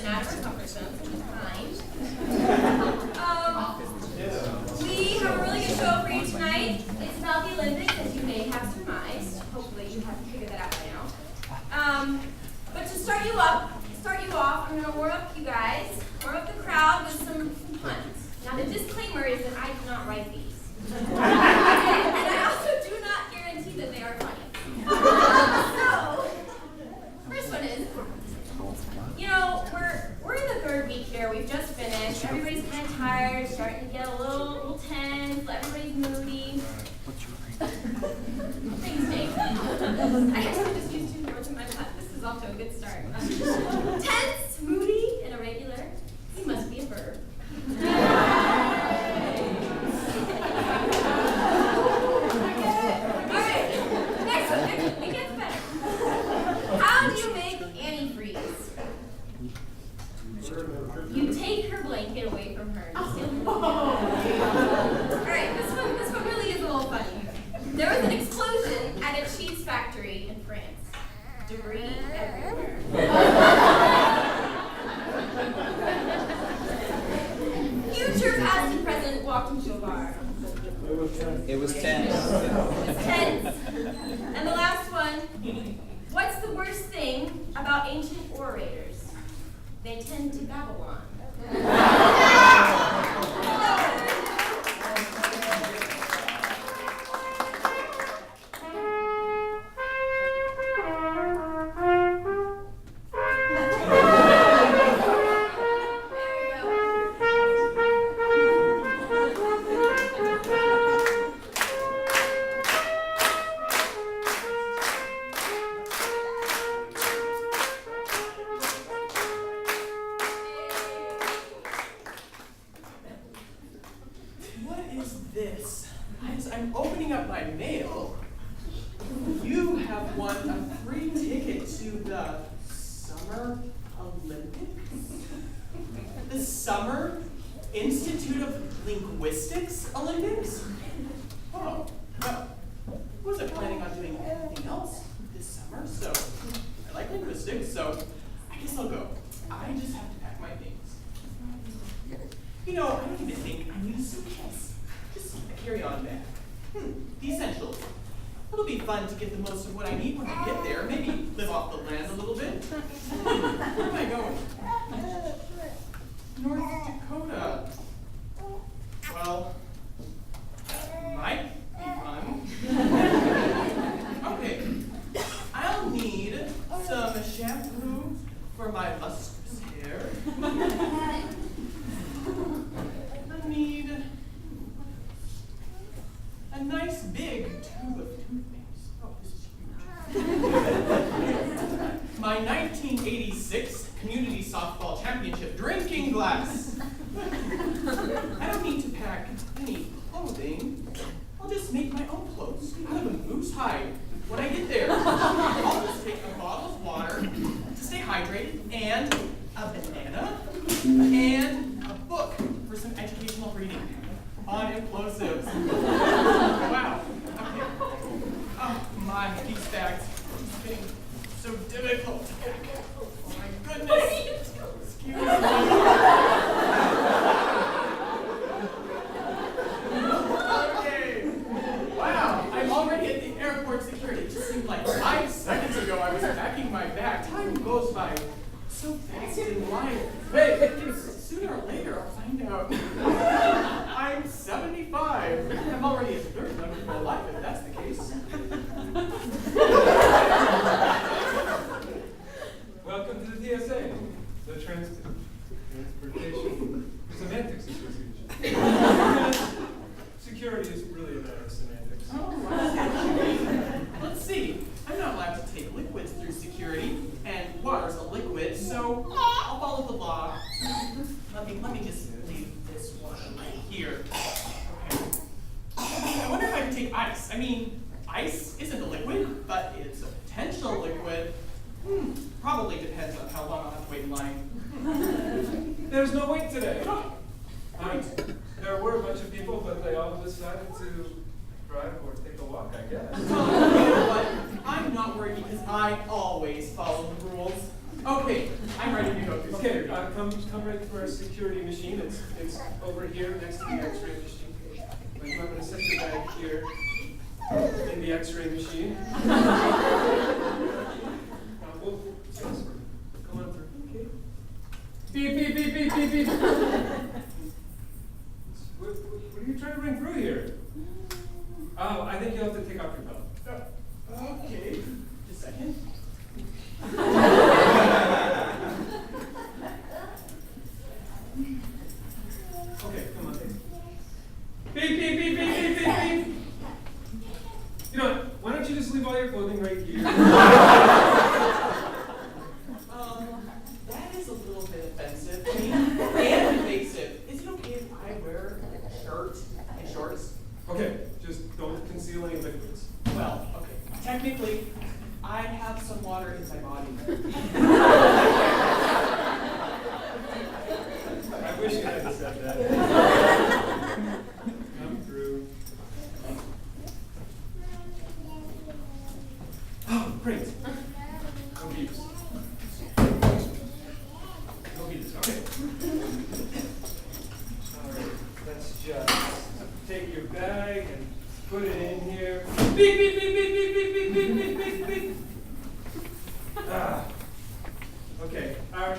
person out of her comfort zone, which is kind. We have a really good show for you tonight. It's about the Olympics, as you may have surmised. Hopefully you have figured that out by now. But to start you off, I'm going to warm up you guys, warm up the crowd with some puns. Now the disclaimer is that I do not write these. And I also do not guarantee that they are funny. So, first one is, you know, we're in the third week here. We've just finished. Everybody's kind of tired, starting to get a little tense. Everybody's moody. Thanks, Jake. I actually just used 2 words in my butt. This is off to a good start. Tense, moody, and irregular. He must be a verb. You take her blanket away from her and steal her blanket. Alright, this one really is a little funny. There was an explosion at a cheese factory in France. Debris everywhere. Future, past, and present walked into a bar. It was tense. It was tense. And the last one, what's the worst thing about ancient orators? They tend to babble on. This. As I'm opening up my mail, you have won a free ticket to the Summer Olympics? The Summer Institute of Linguistics Olympics? Oh, well, I wasn't planning on doing anything else this summer, so I like linguistics, so I guess I'll go. I just have to pack my things. You know, I don't even think I need a suitcase. Just a carry-on bag. The essentials. It'll be fun to get the most of what I need when I get there. Maybe live off the land a little bit. Where am I going? North Dakota. Well, might be fun. Okay. I'll need some shampoo for my lustrous hair. I need a nice big tube of toothpaste. Oh, this is huge. My 1986 Community Softball Championship drinking glass. I don't need to pack any clothing. I'll just make my own clothes out of a moose hide when I get there. I'll just take a bottle of water to stay hydrated, and a banana, and a book for some educational reading on implosives. Wow. Okay. Oh my, these bags are getting so difficult to pack. Oh my goodness. Excuse me. Okay. Wow, I'm already at the airport security. It just seemed like 5 seconds ago I was packing my bag. Time goes by so fast in life. Hey, sooner or later I'll find out. I'm 75. I'm already a third of my life, if that's the case. Welcome to the TSA, the Transportation Semantics Association. Security is really a matter of semantics. Oh, wow. Let's see. I'm not allowed to take liquids through security, and water's a liquid, so I'll follow the law. Let me just leave this one right here. Okay. I wonder if I can take ice. I mean, ice isn't a liquid, but it's a potential liquid. Probably depends on how long I'll have to wait in line. There's no wait today. Right. There were a bunch of people, but they all decided to drive or take a walk, I guess. Well, you know what? I'm not worried because I always follow the rules. Okay, I'm ready to go through Okay, security. come right to our security machine. It's over here next to the X-ray machine. I'm going to set your bag here in the X-ray machine. Come on through. Okay. Beep beep beep beep beep beep. What are you trying to bring through here? Oh, I think you'll have to take off your belt. Okay, just a second. Okay, come on. Beep, beep, beep, beep, beep, beep, beep. You know what? Why don't you just leave all your clothing right here? That is a little bit offensive and invasive. Is it okay if I wear a shirt and shorts? Okay, just don't conceal any liquids. Well, okay. Technically, I have some water in my body. I wish you hadn't said that. Come through. Oh, great. No beeps. No beeps. Okay. All right. Let's just take your bag and put it in here. Beep, beep, beep, beep, beep, beep, beep, beep, beep, beep, beep. Okay. Our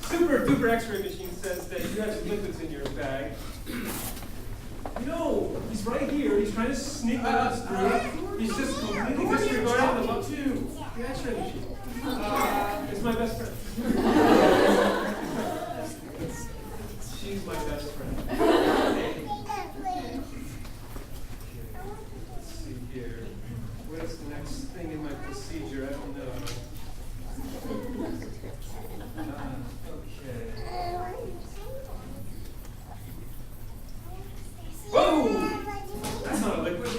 super duper X-ray machine says that you have some liquids in your bag. No, he's right here. He's trying to sneak us through. He's just completely disregarding the X-ray machine. It's my best friend. She's my best friend. Let's see here. What's the next thing in my procedure? I don't know. Okay. Whoa! That's not a liquid.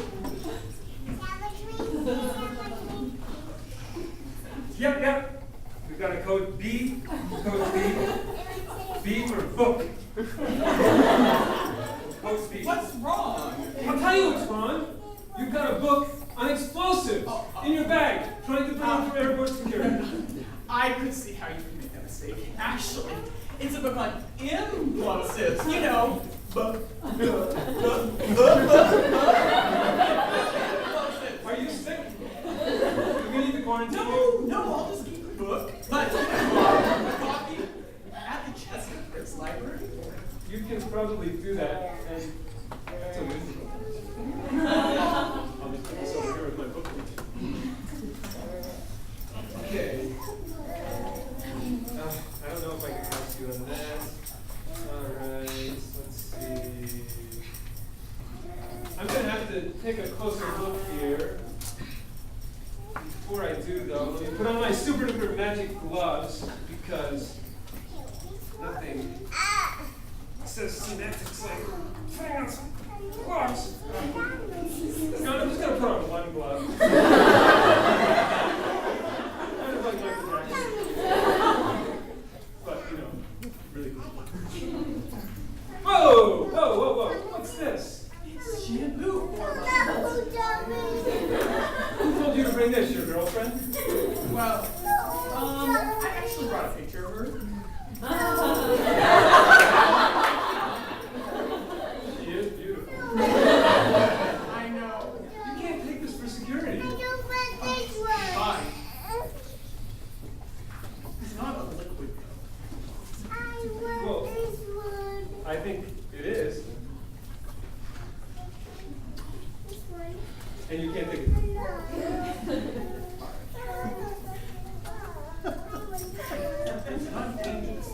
Yep. We've got a code B. Code B. B for book. Code B. What's wrong? I'll tell you what's wrong. You've got a book on explosives in your bag, trying to bring them through airport security. I could see how you could make that mistake. Actually, it's a book on implosives. You know, Are you sick? Do we need to quarantine you? No, I'll just keep the book. But a copy at the Chestnut Bricks Library. You can probably do that, and that's a win. I'll just put this over here with my book. Okay. I don't know if I can help you on that. Alright, let's see. I'm going to have to take a closer look here. Before I do, though, let me put on my super duper magic gloves, because nothing says semantics like putting on some gloves. No, I'm just going to put on one glove. Kind of like Michael Jackson. But, you know, really cool. Whoa! What's this? It's shampoo for my Who told you to bring this? Your girlfriend? Well, I actually brought a picture of her. She is beautiful. I know. You can't take this for security. Fine. It's not a liquid Well, I think it is. And you can't take it. It's not dangerous.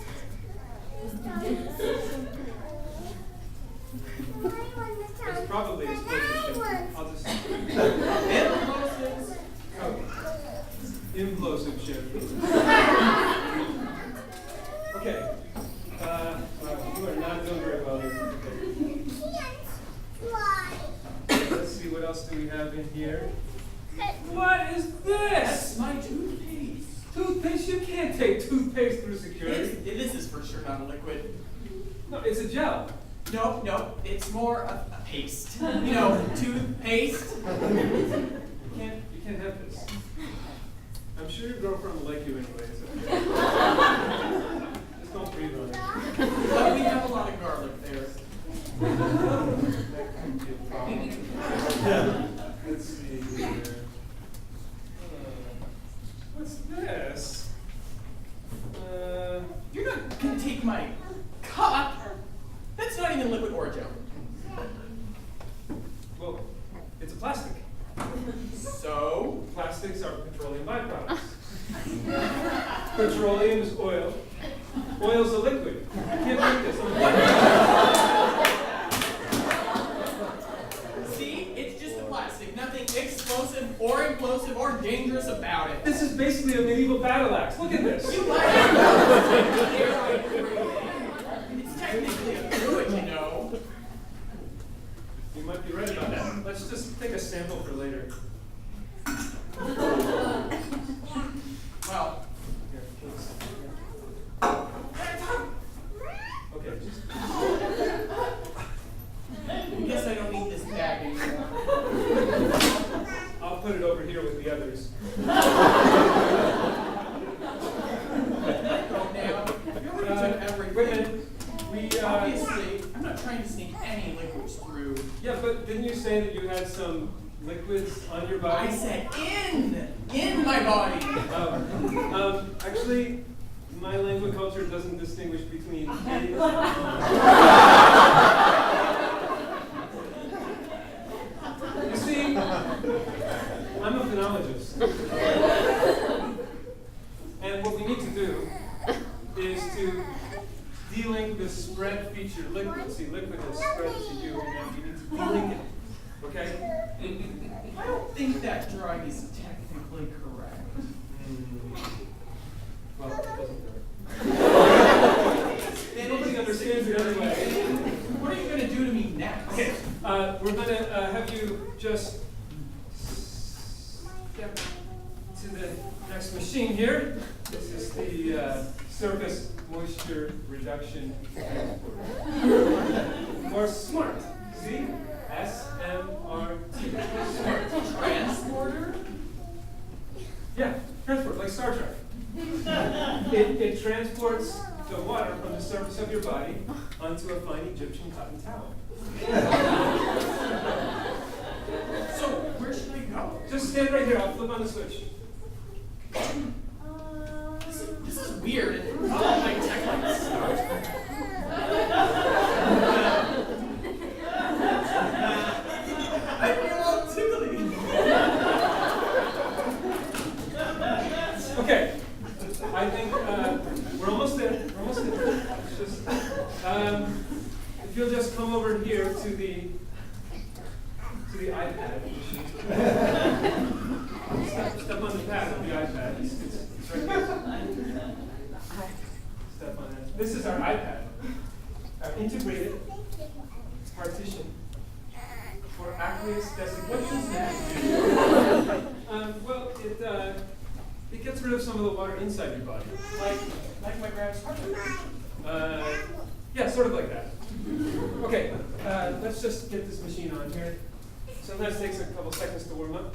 It's probably explosive. I'll just. Implosive shampoo. Okay. You are not doing very well here. Okay. Let's see, what else do we have in here? What is this? That's my toothpaste. Toothpaste? You can't take toothpaste through security. This is for sure not a liquid. No, it's a gel. No, it's more of a paste. You know, toothpaste. You can't have this. I'm sure your girlfriend will like you anyways. Just don't breathe on it. But we have a lot of garlic there. That could be a problem. Let's see here. What's this? You're not gonna take my cup. That's not even liquid or gel. Well, it's a plastic. So? Plastics are petroleum byproducts. Petroleum is oil. Oil's a liquid. You can't make this. See? It's just a plastic. Nothing explosive or implosive or dangerous about it. This is basically a medieval battle axe. Look at this. You like it? It's technically a fluid, you know. You might be right about that. Let's just take a sample for later. Well, Here, please. Okay, just. I guess I don't need this bag anymore. I'll put it over here with the others. Now, you already took everything. Wait a minute. Obviously, I'm not trying to sneak any liquids through. Yeah, but didn't you say that you had some liquids on your body? I said in my body. Actually, my language culture doesn't distinguish between any. You see, I'm a phenologist. And what we need to do is to de-link the spread feature liquid. See, liquid has spread to you, and then we need to de-link it. Okay? I don't think that drawing is technically correct. Well, it doesn't work. Nobody understands it anyway. What are you going to do to me next? Okay, we're going to have you just step to the next machine here. This is the surface moisture reduction transporter. Or SMART. See? S-M-R-T. SMART. Transporter? Yeah, transport, like Star Trek. It transports the water from the surface of your body onto a fine Egyptian cotton towel. So, where should I go? Just stand right here, I'll flip on the switch. This is weird. It's not high tech like Star Trek. I feel all tickly. Okay, I think we're almost there. We're almost there. It's just, if you'll just come over here to the iPad machine. Step on the pad of the iPad. It's right here. Step on it. This is our iPad, our integrated partition for aqueous desiccation. What does that Well, it gets rid of some of the water inside your body. do? Like my grand's heart? Yeah, sort of like that. Okay, let's just get this machine on here. Sometimes it takes a couple seconds to warm up.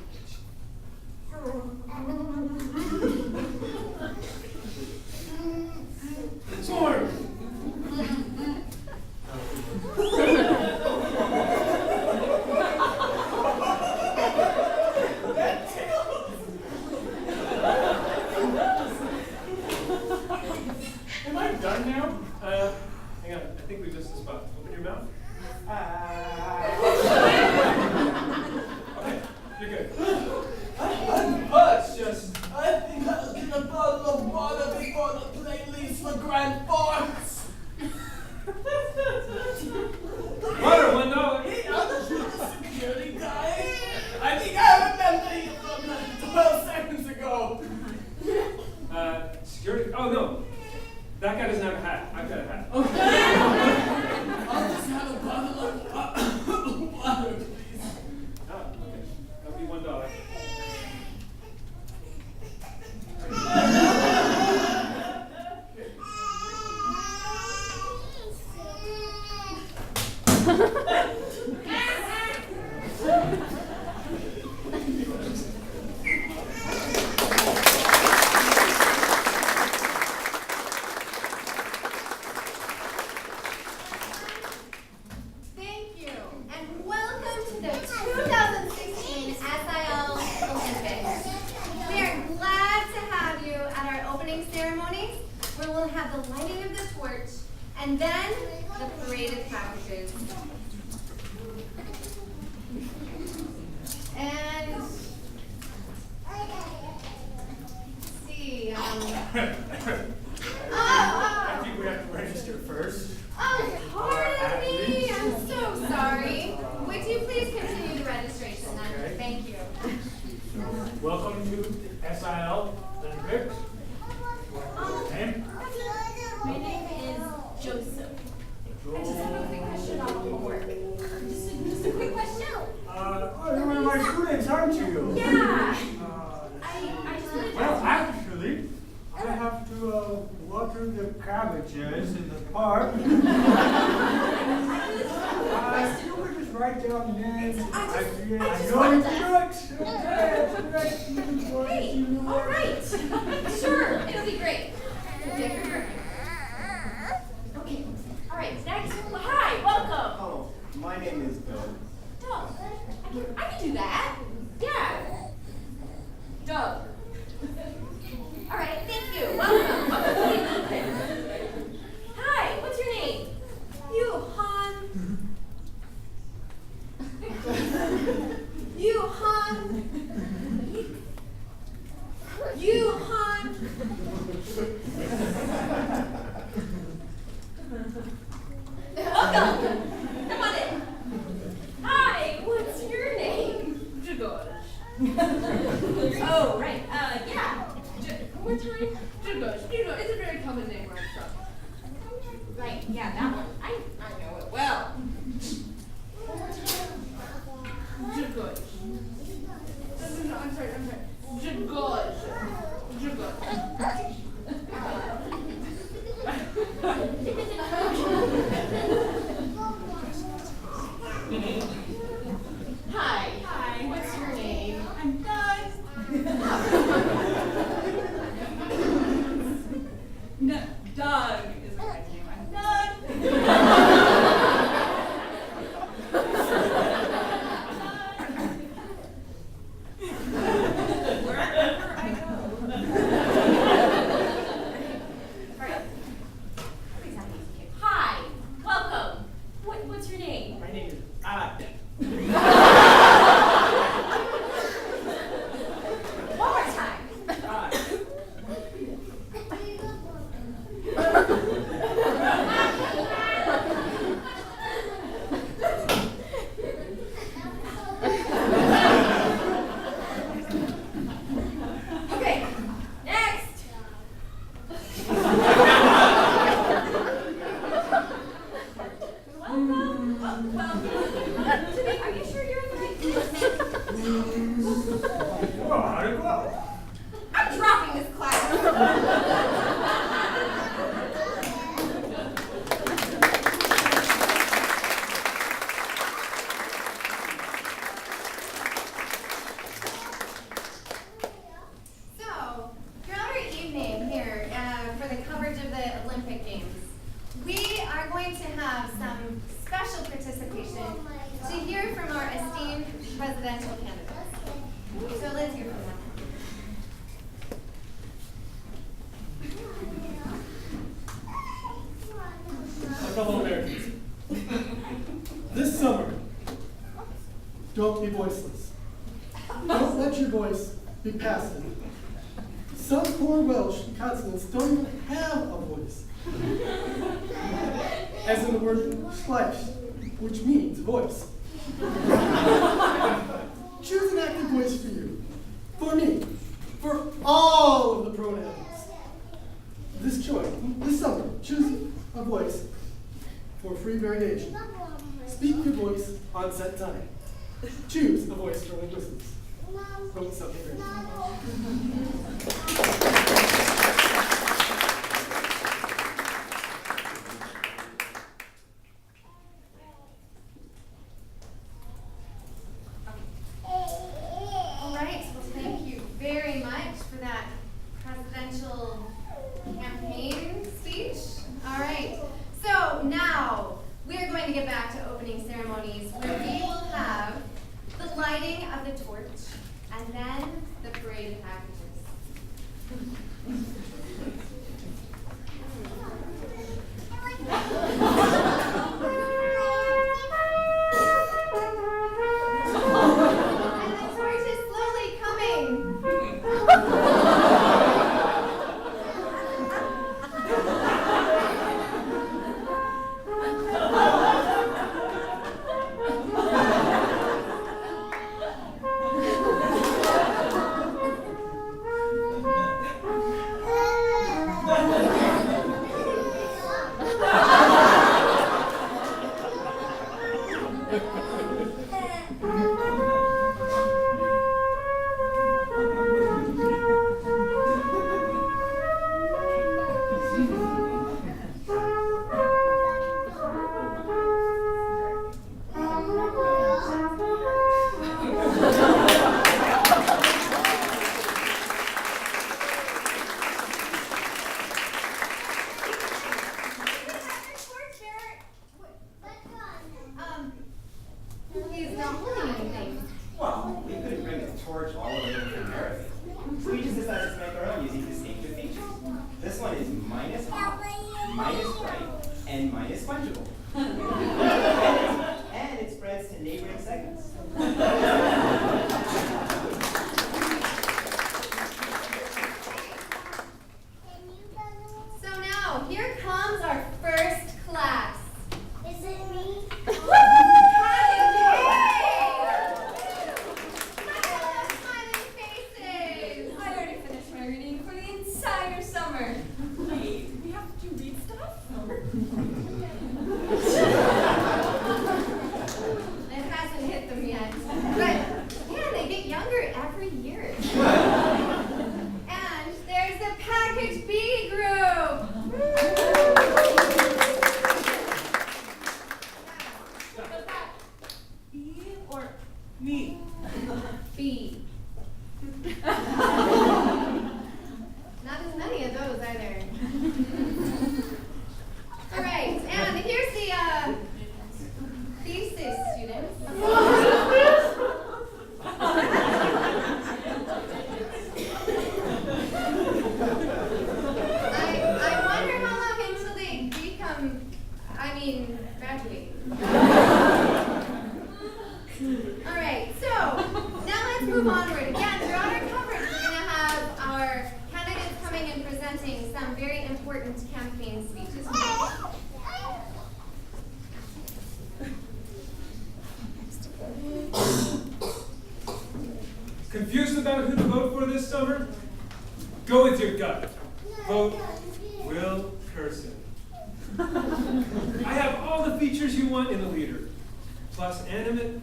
It's warm! Am I done now? Hang on, I think we missed the spot. Open your mouth. Okay, you're good. Hush! Just I think I'll get a bottle of water before the plane leaves for Grand Forks. water, $1. Hey, I'm the security guy. I think I remember you from like 12 seconds ago. Security. Oh no, that guy doesn't have a hat. I've got a hat. Okay. I'll just have a bottle of water, please. Oh, okay. That'll be $1. opening ceremonies, where we'll have the lighting of the torch and then the parade of packages. And let's see. I think we have to register first. Oh, pardon me. I'm so sorry. Would you please continue the registration then? Okay. Thank you. Welcome to SIL-UND. What's your name? My name is Joseph. I just have a quick question about homework. Just a quick question. You're one of my students, aren't you? Yeah. I just wanted to Well, ask actually, I have to water the cabbages in the park. You would just write down the names. I just know wanted you to can do it. Hey, all right. Sure, it'll be great. Okay, all right, next. Hi, welcome. Oh, my name is Doug. Doug, I can do that. Yeah. Doug. All right, thank you. Welcome. Hi, what's your name? You, Han. You, Han. You, Han. Welcome. Come on in. Hi, what's your name? Jagosh. Oh, right. Yeah. One more time. Jagosh. You know, it's a very common name where I'm from. Right. Yeah, that one. I know it well. One more time. Jagosh. No, I'm sorry. Jagosh. Hi. Hi. What's your name? I'm Doug. No, Doug is my name. I'm Doug. Wherever I go. Right. Hi. Welcome. What's your name? My name is Ad. One more time. Okay, next. Welcome. Are you sure you're in the right place? Well, how'd it go? I'm dropping this class. So, throughout our evening here for the coverage of the Olympic Games, we are going to have some special participation to hear from our esteemed presidential candidates. So let's hear from them. My fellow Americans, this summer, don't be voiceless. Don't let your voice be passive. Some poor Welsh consonants don't even have a voice. As in the word slice, which means voice. Choose an active voice for you, for me, for all of the pronouns. This summer, choose a voice for free variation. Speak your voice on set time. Choose a voice for linguistics. Don't suck it. All right, well, thank you very much for that presidential campaign speech. All right, so now we're going to get back to opening ceremonies where we will have the lighting of the torch and then the parade of packages. minus bright, and minus fungible. And it spreads to neighboring segments. So now, here comes our first class. Is it me? I already finished my reading for the entire summer. Wait, we have to read stuff? It hasn't hit them yet. But man, they get younger every year. And there's the Package B group. B or me? B. Not as many of those either. All right, and here's the thesis students. I wonder how long until they graduate. All right, so now let's move onward. Again, throughout our coverage, we're going to have our candidates coming and presenting some very important campaign speeches. Confused about who to vote for this summer? Go with your gut. Vote Will Curson. I have all the features you want in a leader. Plus animate,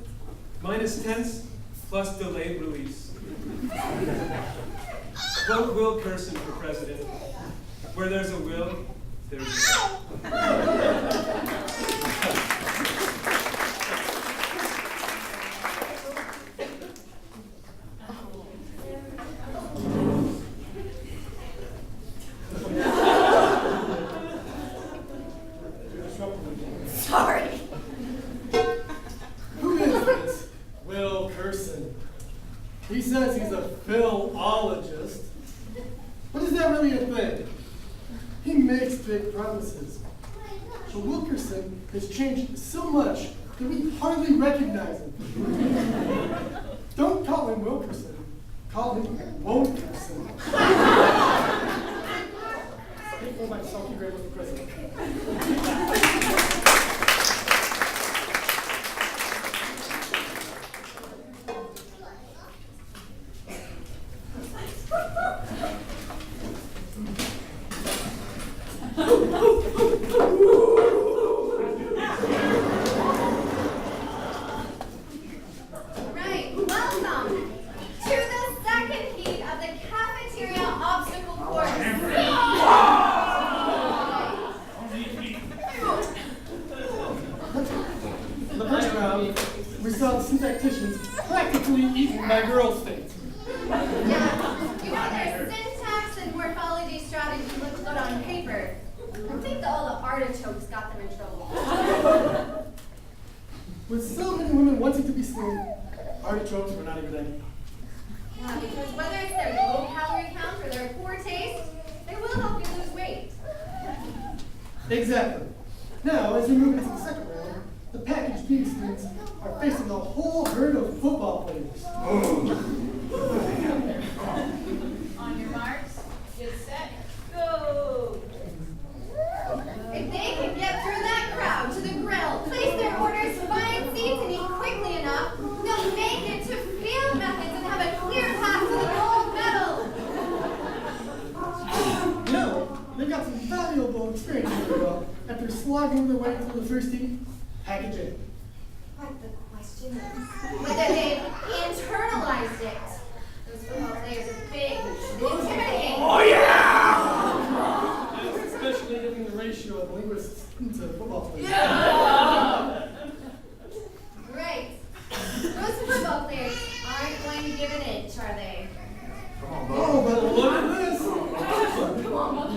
minus tense, plus delayed release. Vote Will Curson for president. Where there's a will, there's a way. Sorry. Who is this Will Curson? He says he's a philologist. But is that really a thing? He makes big promises. But Wilkerson has changed so much that we hardly recognize him. Don't call him Wilkerson. Call him Wonkerson. Before my salty grade was the president. Right, welcome to the second heat of the cafeteria obstacle course. In the first round, we saw the syntacticians practically eaten by girl states. Yeah, you know their syntax and morphology strategy looked good on paper. I think all the artichokes got them in trouble. With so many women wanting to be slim, artichokes were not a good idea. Yeah, because whether it's their low calorie count or their poor taste, they will help you lose weight. Exactly. Now, as we move into the second round, the package B students are facing a whole herd of football players. On your marks, get set, go! If they can get through that crowd to the grill, place their orders, find seats, and eat quickly enough, they'll make it to field methods and have a clear path to the gold medal. You know, they've got some valuable experience under their belt after slogging their way through the first heat, package A. But the question is whether they've internalized it. Those football players are big and intimidating. Oh yeah! Especially given the ratio of linguists to football players. Right. Those football players aren't going to give an inch, are they? Oh, but look at this! Come on, Bob.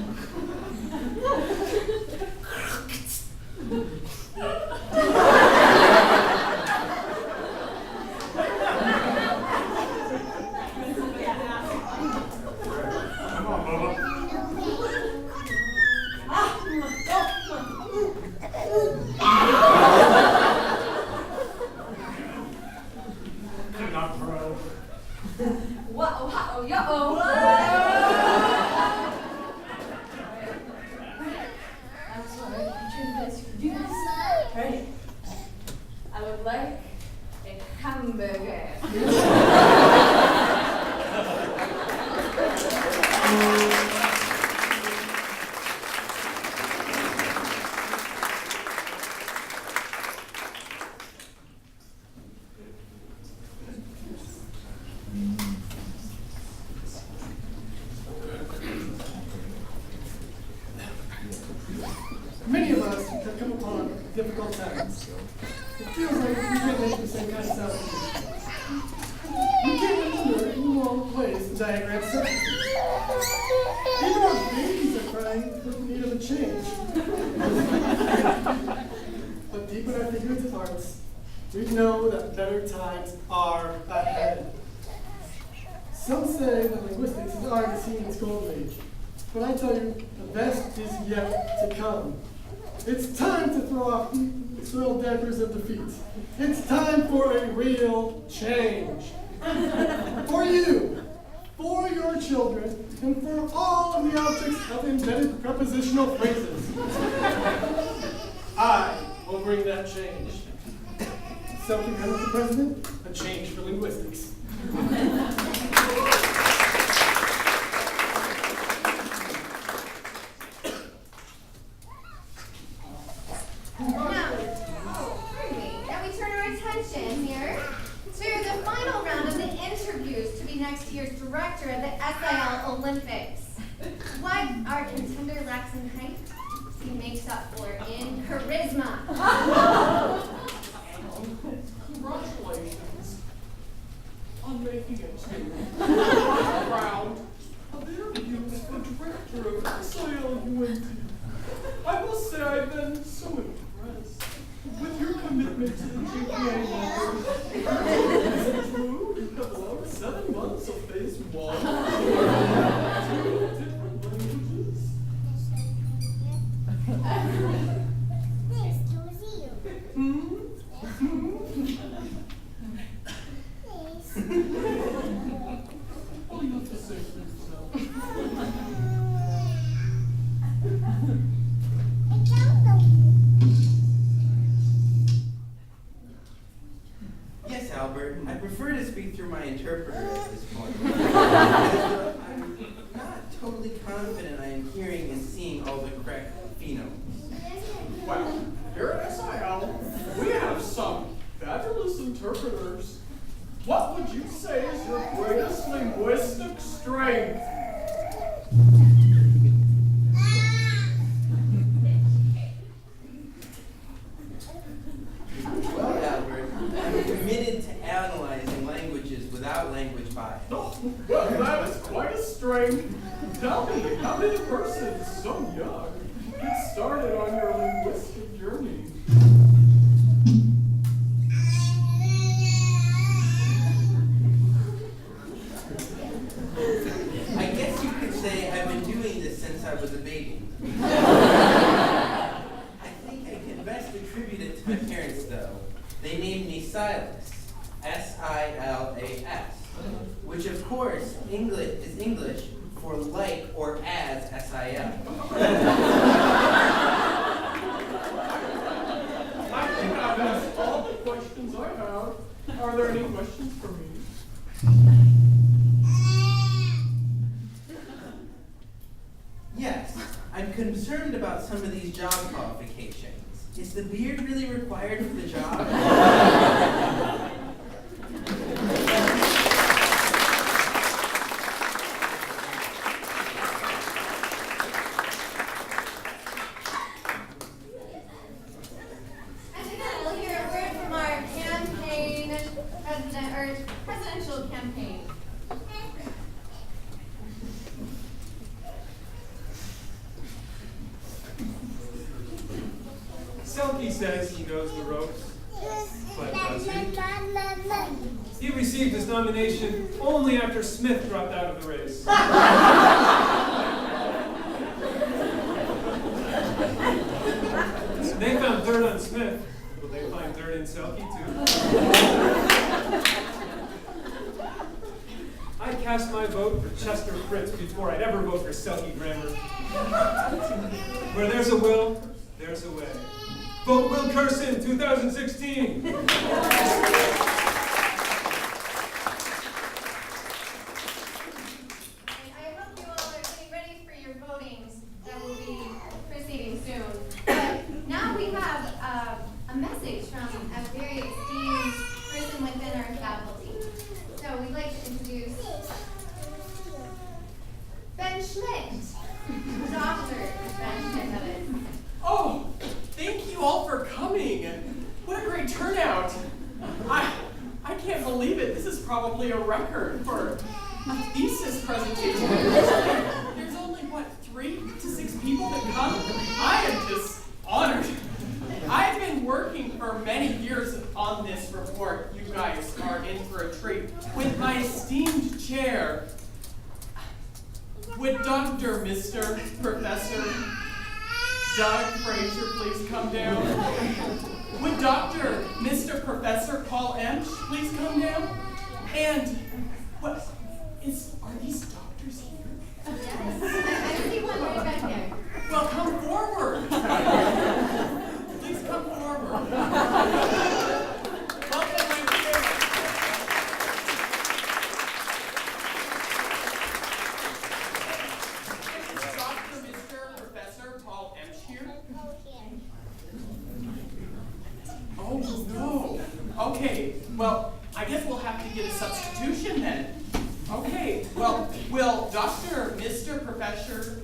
Many of us have come upon difficult times. It feels like we can't make the same kind of sound. We can't remember in more ways the diagram substances. Even our babies are crying for the need of a change. But deep in our figurative hearts, we know that better times are ahead. Some say that linguistics has already seen its golden age, but I tell you, the best is yet to come. It's time to throw off the soiled daggers of defeat. It's time for a real change. For you, for your children, and for all of the objects of embedded prepositional phrases. I will bring that change. Selkie Grammar for President, a change for linguistics. Now we turn our attention here to the final round of the interviews to be next year's director of the SIL Olympics. What our contender lacks in height, he makes up for in charisma. Congratulations on making it to the final round of interviews for director of SIL-UND. I must say I've been so impressed with your commitment to the GPA level. Is it true you have allowed 7 months of phase 1? 2 different languages? What do you have to say for yourself? Yes, Albert. I prefer to speak through my interpreter at this point. I'm not totally confident I am hearing and seeing all the correct phonemes. Well, here at SIL, we have some fabulous interpreters. What would you say is your greatest linguistic strength? Well, Albert, I'm committed to analyzing languages without language bias. Oh, well, that is quite a strength. Tell me, how did a person so young get started on your linguistic journey? I guess you could say I've been doing this since I was a baby. I think I can best attribute it to my parents, though. They named me Silas, S-I-L-A-S, which of course is English for like or as S-I-L. I think I've asked all the questions I have. Are there any questions for me? Yes, I'm concerned about some of these job qualifications. Is the beard really required for the job? And again, we'll hear a word from our presidential campaign. Selkie says he knows the ropes, but does he? He received his nomination only after Smith dropped out of the race. They found dirt on Smith. Will they find dirt in Selkie too? I cast my vote for Chester Fritz before I'd ever vote for Selkie Grammar. Where there's a will, there's a way. Vote Will Curson, 2016. I hope you all are getting ready for your votings that will be proceeding soon. But now we have a message from a very esteemed person within our faculty. So we'd like to introduce Ben Schmidt, Dr. Ben Schmidt of it. turnout. I can't believe it. This is probably a record for a thesis presentation. There's only, what, 3 to 6 people that come? I am just honored. I've been working for many years on this report. You guys are in for a treat. With my esteemed chair, would Dr. Mr. Professor Doug Frazier please come down? Would Dr. Mr. Professor Paul Emsch please come down? And are these doctors here? Yes. I see one right back there. Well, come forward. Please come forward. Welcome, my dear. Is Dr. Mr. Professor Paul Emsch here? Oh, no. Okay, well, I guess we'll have to get a substitution then. Okay, well, will Dr. Mr. Professor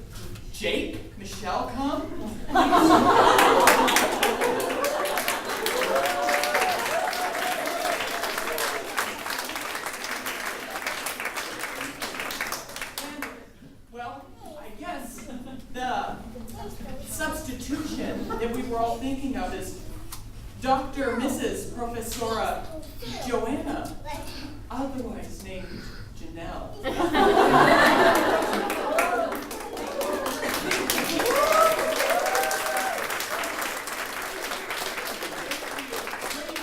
Jake Michelle come? Well, I guess the substitution that we were all thinking of is Dr. Mrs. Professora Joanna, otherwise named Janelle. Ladies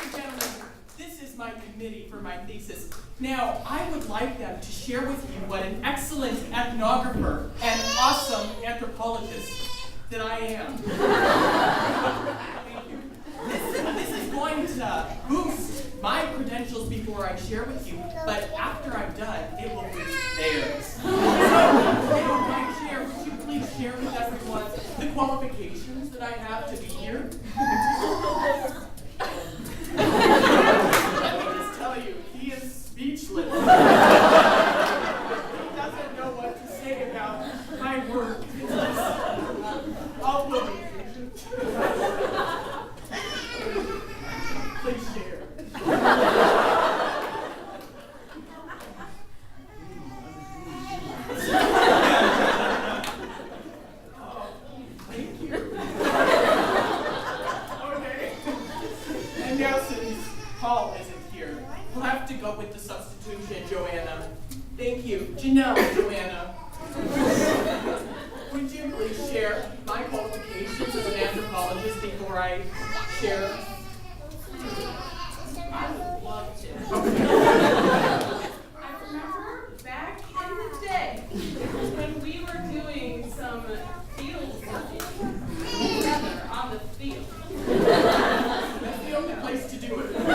and gentlemen, this is my committee for my thesis. Now, I would like them to share with you what an excellent ethnographer and awesome anthropologist that I am. Thank you. This is going to boost my credentials before I share with you, but after I'm done, it will boost theirs. So, my chair, would you please share with everyone the qualifications that I have to be here? Let me just tell you, he is speechless. He doesn't know what to say about my work. It's just all will be patient. Please share. Oh, thank you. Okay. And now since Paul isn't here, we'll have to go with the substitution, Joanna. Thank you. Janelle, Joanna. Would you please share my qualifications as an anthropologist before I share? I would love to. I remember back in the day when we were doing some field working together on the field. That's the only place to do it. There's a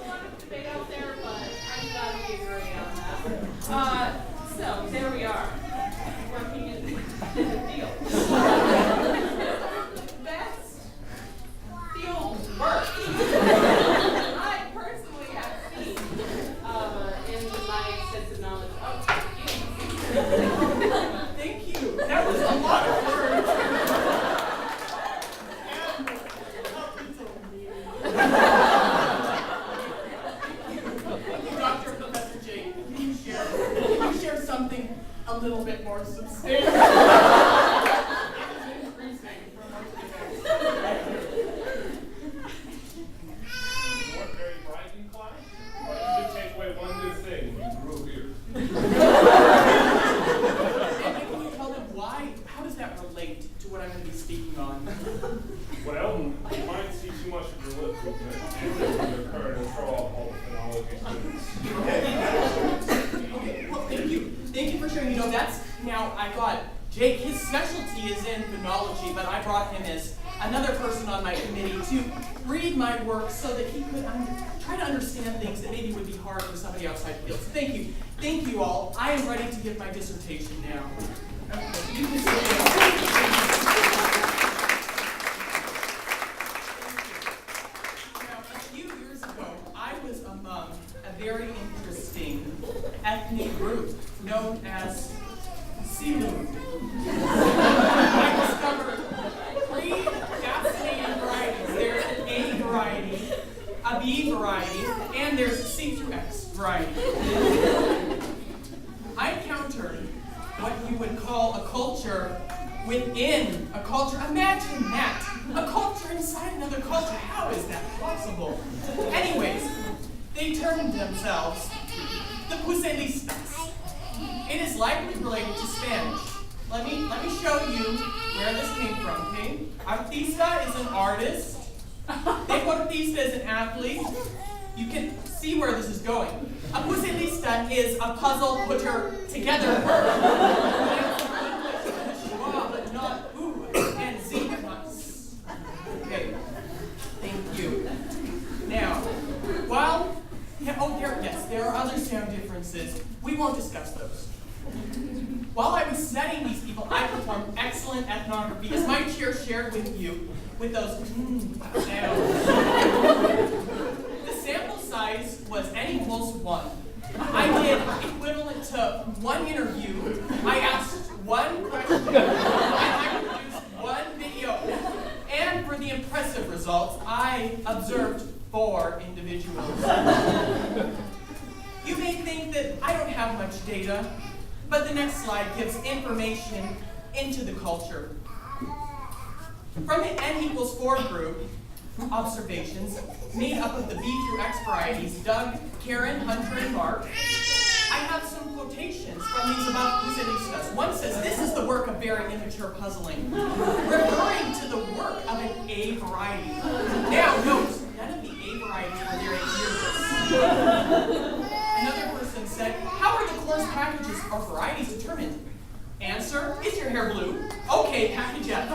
lot of debate out there, but I'm glad we agree on that. So there we are, working in the field. Best field work I personally have seen in my extensive knowledge of fields. Thank you. That was a lot of words. Dr. Professor Jake, can you share something a little bit more substantial? Very bright in class, but you should take away one good thing. You grew here. And can you tell them why? How does that relate to what I'm going to be speaking on? Well, you might see too much of your lip movement and your current and throw off all the phonology students. Okay, well, thank you. Thank you for sharing. You know, now I got Jake, his specialty is in phonology, but I brought him as another person on my committee to read my work so that he could try to understand things that maybe would be hard for somebody outside the field. So thank you. Thank you all. I am ready to give my dissertation now. You can sit down. Now, a few years ago, I was among a very interesting ethnic group known as SIL-UND. I discovered 3 fascinating varieties. There's an a culture within a culture. Imagine that. A culture inside another culture. How is that possible? Anyways, they termed themselves the Pucelistas. It is likely related to Spanish. Let me show you where this came from, okay? Artista is an artist. Deportista is an athlete. You can see where this is going. A Pucelista is a puzzle putter together word. Schwa, but not oo, and z, but not s. Okay, thank you. Now, while, there are other sound differences. We won't discuss those. While I was studying these people, I performed excellent ethnography, as my chair shared with you, with those sounds. The sample size was n equals 1. I did equivalent to 1 interview. I asked 1 question, and I produced 1 video. And for the impressive results, I observed 4 individuals. You may think that I don't have much data, but the next slide gives information into the culture. From the n equals 4 group, observations made up of the B through X varieties, Doug, Karen, Hunter, and Mark, I have some quotations from these above Pucelistas. One says, "This is the work of very immature puzzling," referring to the work of an A variety. Now, note, none of the A varieties were there to hear this. Another person said, "How are the course packages or varieties determined?" Answer, "Is your hair blue? Okay, package up."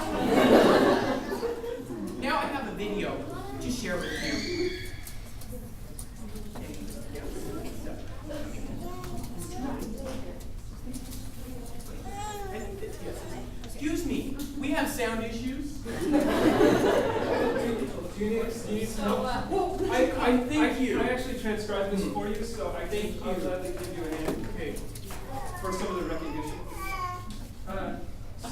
Now I have a video to share with you. Excuse me, we have sound issues. Do you need some help? Well, I actually transcribed this for you, so I think I'll gladly give you a hand. Okay. For some of the recognition.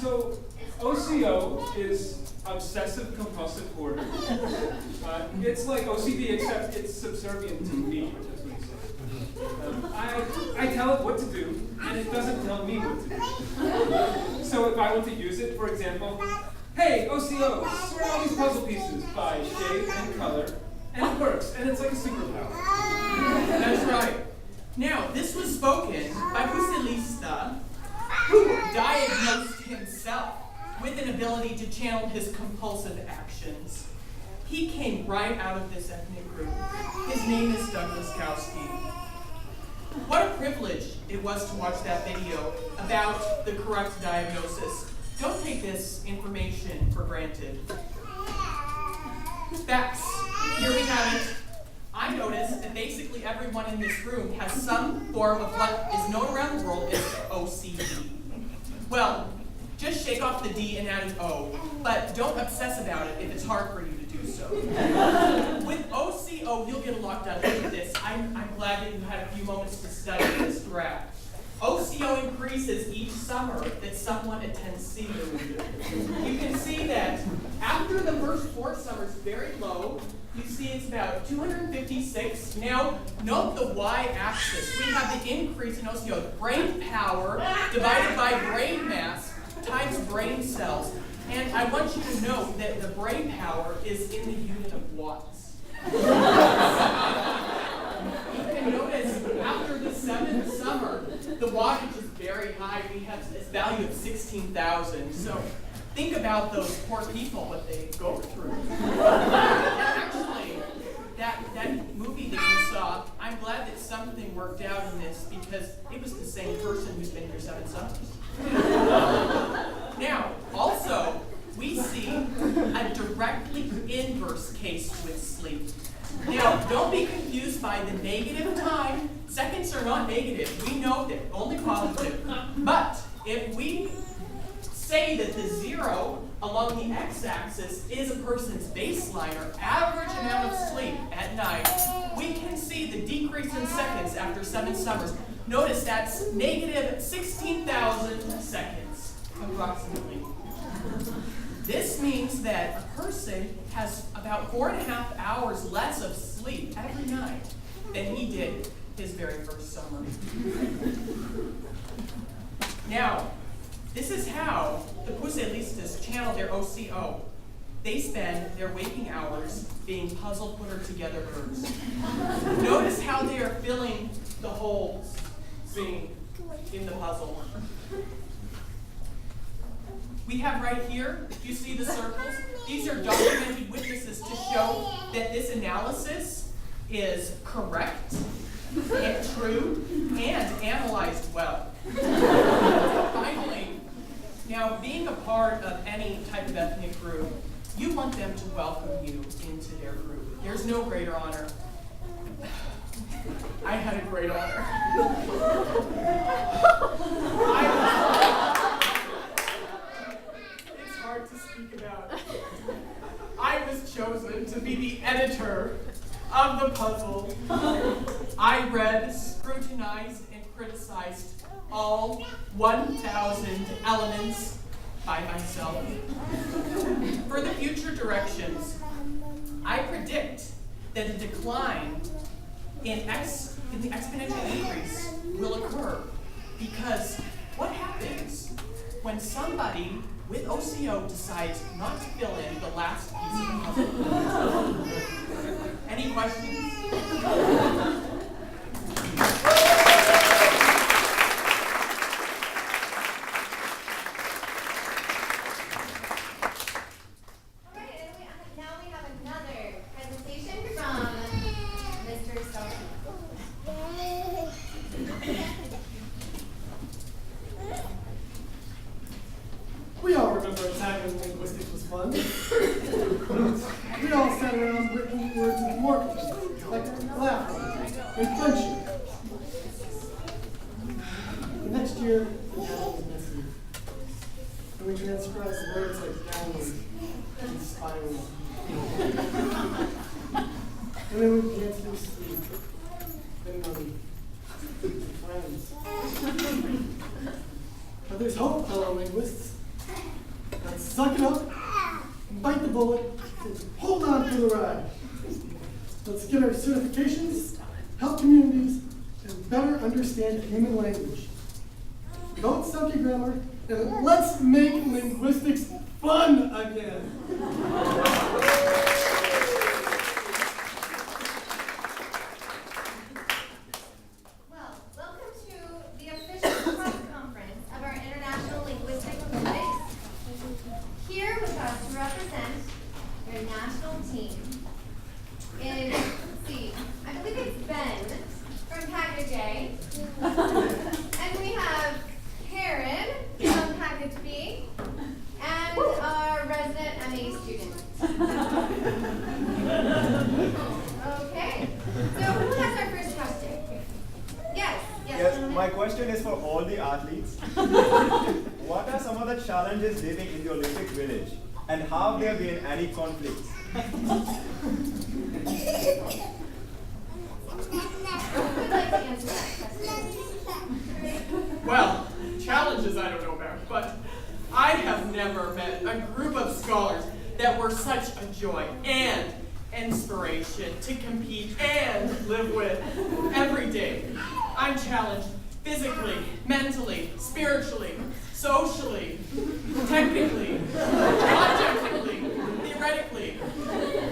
So OCO is obsessive compulsive order. It's like OCD, except it's subservient to me. That's what he said. I tell it what to do, and it doesn't tell me what to do. So if I want to use it, for example, "Hey, OCO, sort all these puzzle pieces by shape and color," and it works, and it's like a superpower. That's right. Now, this was spoken by Pucelista, who diagnosed himself with an ability to channel his compulsive actions. He came right out of this ethnic group. His name is Doug Laskowski. What a privilege it was to watch that video about the correct diagnosis. Don't take this information for granted. Facts. Here we have it. I noticed that basically everyone in this room has some form of what is known around the world as OCD. Well, just shake off the D and add an O, but don't obsess about it if it's hard for you to do so. With OCO, you'll get a lot done with this. I'm glad that you had a few moments to study this throughout. OCO increases each summer that someone attends SIL-UND. You can see that after the first 4 summers, very low. You see it's about 256. Now, note the y-axis. We have the increase in OCO. Brain power divided by brain mass times brain cells. And I want you to note that the brain power is in the unit of watts. You can notice after the 7th summer, the wattage is very high. We have this value of 16,000. So think about those poor people, what they go through. Actually, that movie that you saw, I'm glad that something worked out in this because it was the same person who's been here 7 summers. Now, also, we see a directly inverse case with sleep. Now, don't be confused by the negative time. Seconds are not negative. We know that, only positive. But if we say that the 0 along the x-axis is a person's baseline or average amount of sleep at night, we can see the decrease in seconds after 7 summers. Notice that's negative 16,000 seconds, approximately. This means that a person has about 4.5 hours less of sleep every night than he did his very first summer. Now, This is how the Puselistas channel their OCO. They spend their waking hours being puzzle putter together birds. Notice how they are filling the holes in the puzzle. We have right here, do you see the circles? These are documented witnesses to show that this analysis is correct and true and analyzed well. Finally, now being a part of any type of ethnic group, you want them to welcome you into their group. There's no greater honor. I had a great honor. It's hard to speak about. I was chosen to be the editor of the puzzle. I read, scrutinized, and criticized all 1,000 elements by myself. For the future directions, I predict that a decline in the exponential increase will occur, because what happens when somebody with OCO decides not to fill in the last piece of the puzzle? Any questions? We all remember a time when linguistics was fun. We all sat around written words with warmth, like laughter and friendship. The next year, the math was messy. And we transcribed words like downward and spiral. And then we began to do sleep and money and friends. But there's hope, fellow linguists. Let's suck it up, bite the bullet, and hold on for the ride. Let's get our certifications, help communities, and better understand human language. Don't suck your grammar, and let's make linguistics fun again. Well, welcome to the official press conference of our International Linguistic Olympics. Here with us to represent their national team is, let's see, I believe it's Ben from Package A. And we have Karen from Package B. And our resident MA student. Okay, so who has our first question? Yes, Yes, gentlemen. my question is for all the athletes. What are some of the challenges living in the Olympic village, and have there been any conflicts? Who would like to answer that question? Well, challenges I don't know about, but I have never met a group of scholars that were such a joy and inspiration to compete and live with every day. I'm challenged physically, mentally, spiritually, socially, technically, objectively, theoretically,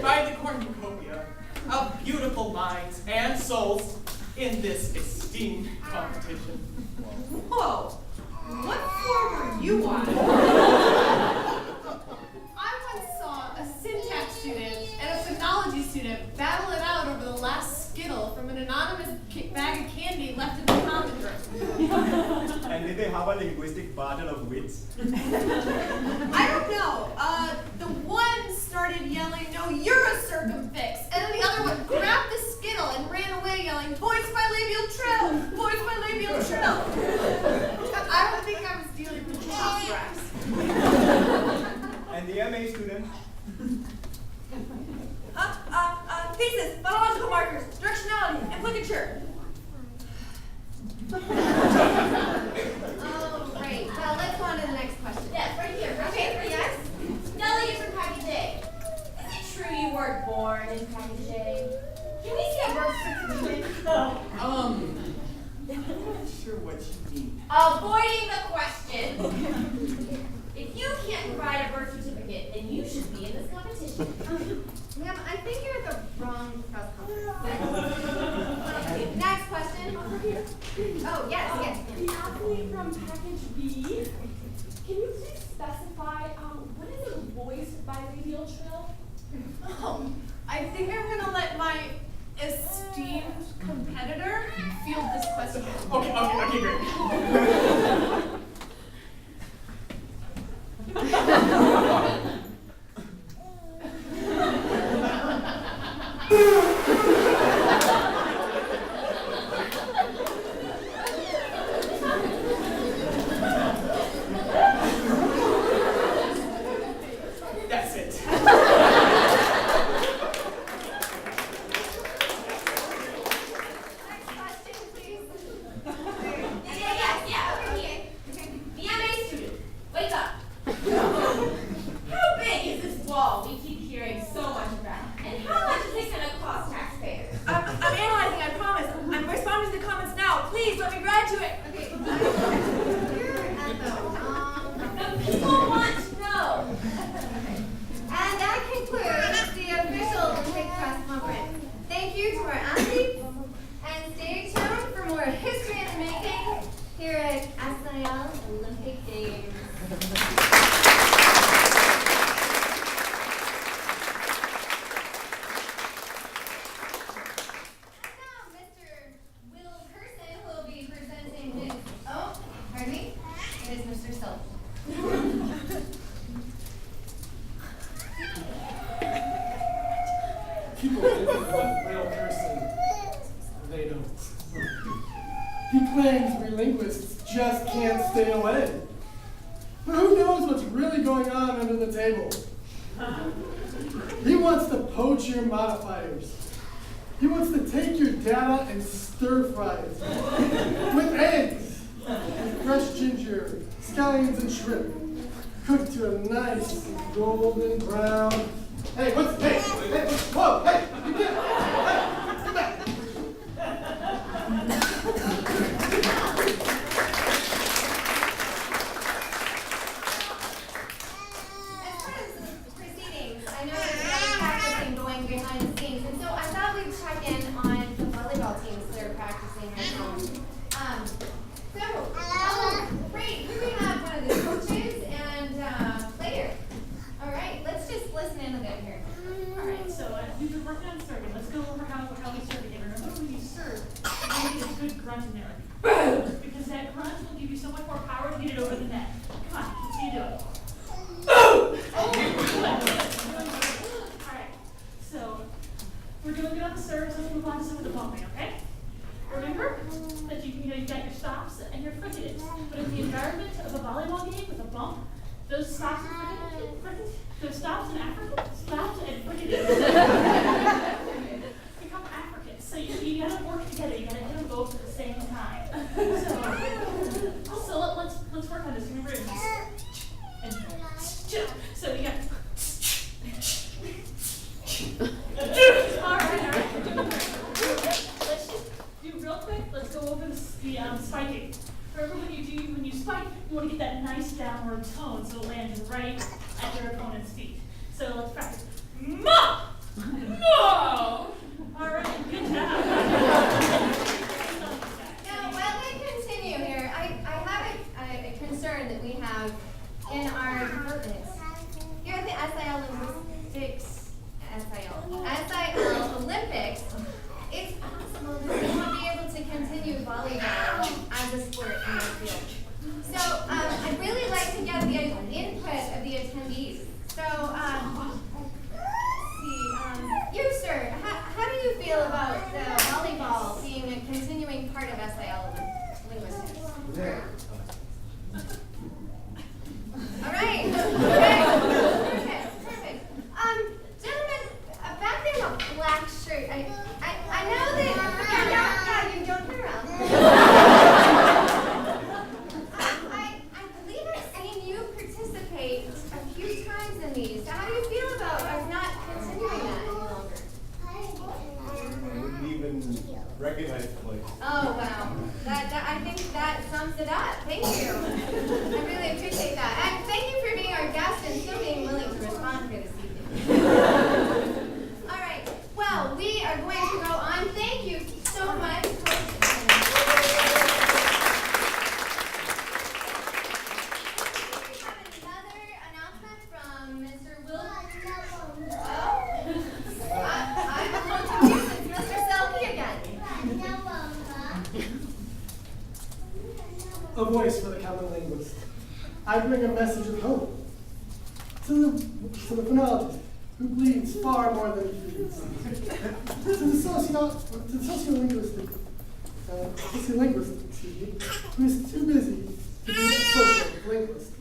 by the cornucopia of beautiful minds and souls in this esteemed competition. Whoa, what floor were you on? I once saw a syntax student and a phonology student battle it out over the last Skittle from an anonymous bag of candy left in the common room. And did they have a linguistic battle of wits? I don't know. The one started yelling, "No, you're a circumfix," and then the other one grabbed the Skittle and ran away yelling, "Voice bilabial trill! Voice bilabial trill!" I don't think I was dealing with top brass. And the MA student? Thesis, phonological markers, directionality, and ligature. Oh, great. Well, let's go on to the next question. Yes, right here. Okay, yes. Delegate from Package A. Is it true you weren't born in Package A? Can we see a birth certificate? I'm not sure what you mean. Avoiding the question. That's it. Next question, please. Yeah, over here. The MA student, wake up. How big is this wall we keep hearing so much about? And how much is it going to cost taxpayers? I'm analyzing, I promise. I'm responding to the comments now. Please let me graduate. Okay. You're at the wrong. The people want to know. And that concludes the official Olympic press conference. Thank you to our athletes, and stay tuned for more history in the making here at SIL Olympic Games. And now, Mr. Will Person will be presenting his. Oh, pardon me? It is Mr. Silk. People think of what real person they don't. He claims we linguists just can't stay away. But who knows what's really going on under the table? He wants to poach your modifiers. He wants to take your data and stir fry it with eggs, with fresh ginger, scallions, and shrimp, cooked to a nice golden brown. Hey, whoa, hey, you get it. Hey, sit back. As part of the proceedings, I know there's a lot of practicing going behind the scenes, and so I thought we'd check in on the volleyball teams that are practicing right now. Great, here we have one of the coaches and player. All right, let's just listen in a bit here. All right, so we've been working on serving. Let's go over how we serve again. Remember when you serve, you need a good grunt in there. Because that grunt will give you so much more power to get it over the net. Come on, let's see you do it. All right, so we're doing good on the serves. Let's move on to some of the bumping, okay? Remember that you've got your stops and your fricatives. But in the environment of a volleyball game with a bump, those stops and fricatives, those stops and fricatives become Africans. So you gotta work together. You gotta hit them both at the same time. So let's work on this. Remember, and so you got. All right. Let's just do real quick. Let's go over the spiking. Remember when you spike, you want to get that nice downward tone so it lands right at your opponent's feet. So let's practice. Ma! No! All right, good job. Now, while we continue here, I have a concern that we have in our departments. Here at the SIL Olympics, it's possible that we won't be able to continue volleyball as a sport in the field. So I'd really like to get the input of the attendees. So, you, sir, how do you feel about volleyball being a continuing part of SIL linguistics? All right. Perfect. Gentlemen, back there in the black shirt, I know that you don't turn around. I believe I've seen you participate a few times in these. How do you feel about us not continuing that any longer? I wouldn't even recognize the place. Oh, wow. I think that sums it up. Thank you. I really appreciate that. And thank you for being our guest and still being willing to respond here this evening. All right. Well, we are going to go on. Thank you so much. We have another announcement from Mr. Will. I'm a little confused. It's Mr. Selkie again. A voice for the common linguist. I bring a message of hope To the phonologist, who bleeds far more than he feeds. To the sociolinguist, who is too busy to be a social linguist.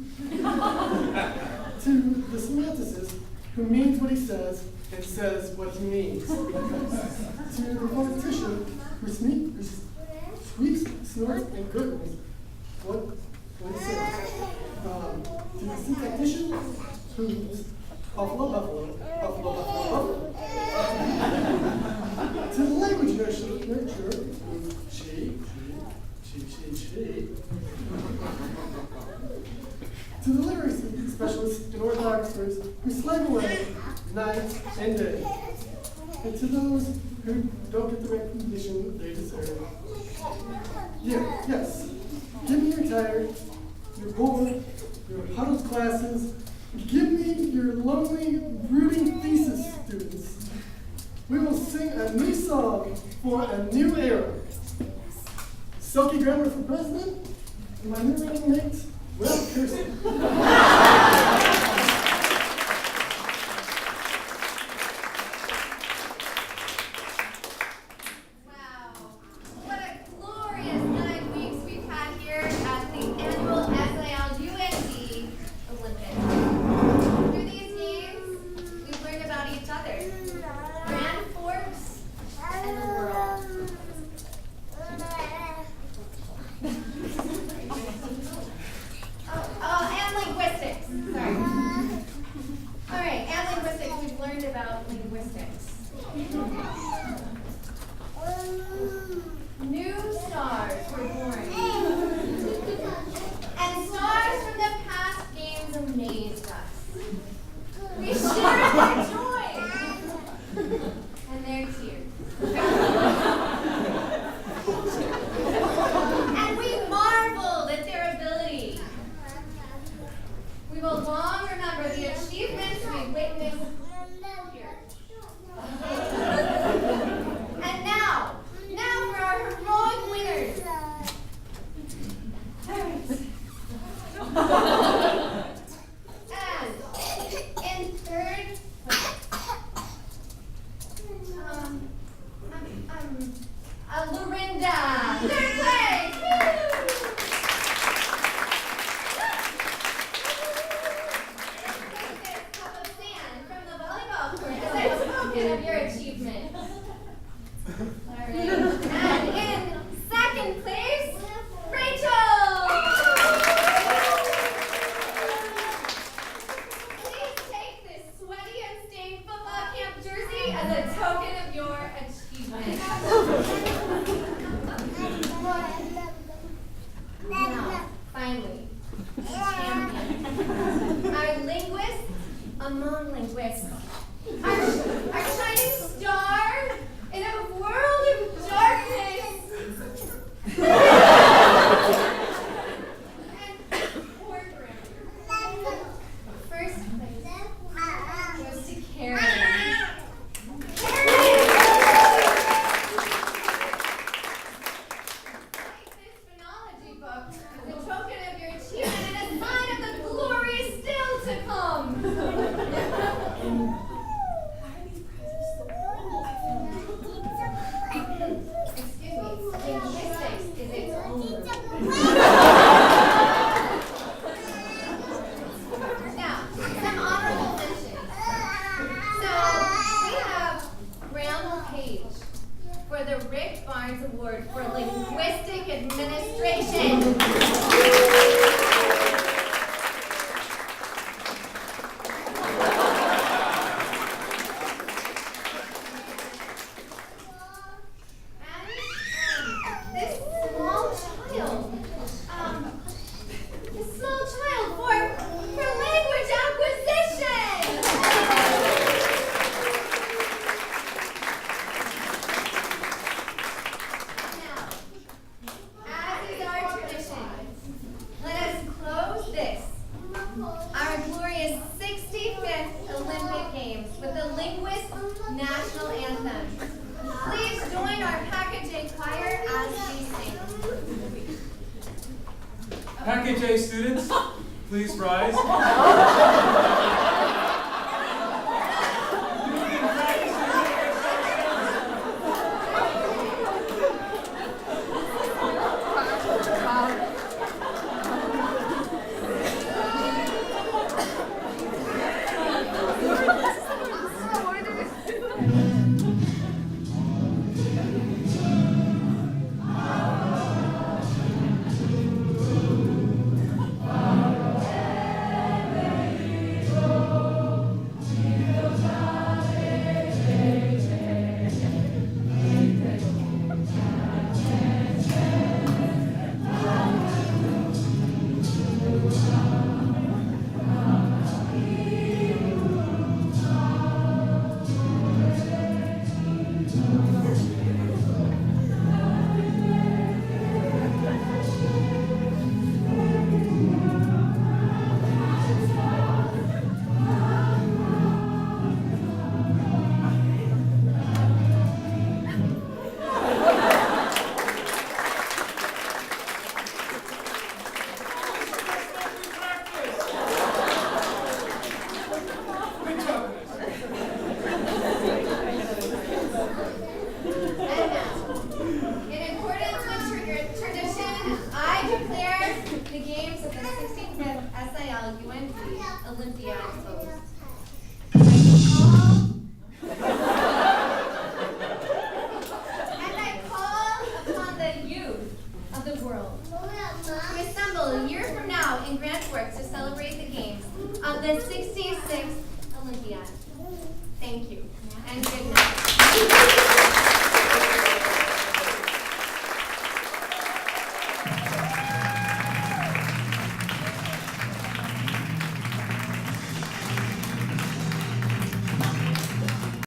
To the semanticist, who means what he says and says what he means. To the politician, who squeaks, snorts, and gurgles what he says. To the syntactician, who's buffalo, buffalo, buffalo, buffalo, buffalo. To the language nurturer, who's she. To the literacy specialists and orthographers who slave away night and day. And to those who don't get the recognition they deserve. Yeah, yes. Give me your tired, your bored, your huddled classes. Give me your lonely, brooding thesis students. We will sing a new song for a new era. Silky grammar for president, and my new running mate, Will Kirsten. Package A students, please rise. Olympiad closed. And I call upon the youth of the world to assemble a year from now in Grand Forks to celebrate the games of the 66th Olympiad. Thank you.